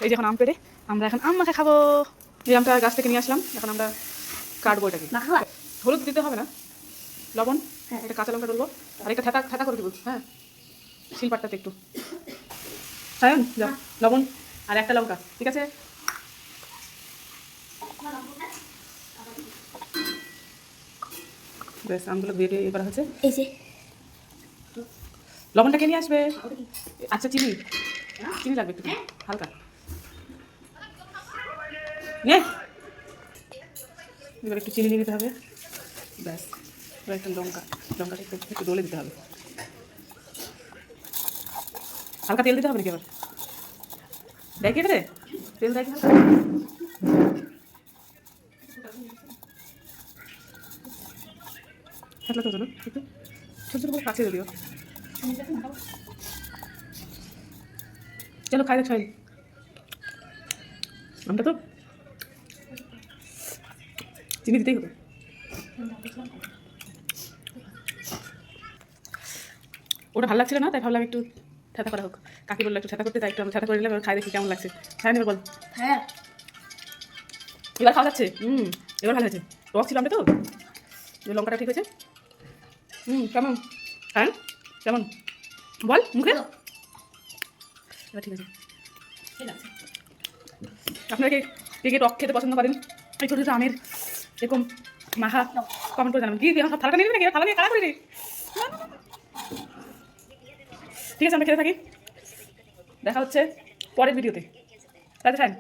এই যে এখন আম পেড়ে আমরা এখন আম মাখা খাবো। এই আমটা গাছ থেকে নিয়ে আসলাম, এখন আমরা কাটবো এটাকে। হলুদ দিতে হবে না, লবণ, এটা কাঁচা লঙ্কা ডলবো আর একটা ঠেতা ঠেতা করে দেবো। হ্যাঁ, শিলপাটটাতে একটু সায়ন যা, লবণ আর একটা লঙ্কা, ঠিক আছে? বেশ, আমগুলো বেটে এবার হচ্ছে এই যে লবণটা কে নিয়ে আসবে? আচ্ছা, চিনি চিনি লাগবে একটু হালকা। নে, এবার একটু চিনি নিয়ে দিতে হবে। ব্যাস, এবার একটা লঙ্কাটা একটু একটু ডলে দিতে হবে। হালকা তেল দিতে হবে নাকি এবার? দেয় কি রে, তেল দেয় কি হালকা? থাকলে তো চলো একটু ছোটো ছোটো করে কাছে দিও। চলো খাই দেখ সাইন, আমটা তো চিনি দিতেই হবে। ওটা ভালো লাগছিল না, তাই ভাবলাম একটু ঠেতা করা হোক। কাকি বললো একটু ঠেতা করতে, তাই একটু আমি ঠেতা করে নিলাম। খাই দেখি কেমন লাগছে। খাই নেবে বল? হ্যাঁ, এবার খাওয়া যাচ্ছে। এবার ভালো হয়েছে। টক ছিল আমরা তো, এবার লঙ্কাটা ঠিক হয়েছে। কেমন হ্যাঁ, কেমন বল মুখে? এবার ঠিক আছে। আপনারা কে কে টক খেতে পছন্দ করেন? এই ছোটো ছোটো আমের এরকম মাখা কমেন্ট করে জানাবেন। কি সব থালাটা নিয়ে নেবে নাকি? থালা নিয়ে কারা করে রে? ঠিক আছে, আমরা খেতে থাকি। দেখা হচ্ছে পরের ভিডিওতে। তাহলে খান।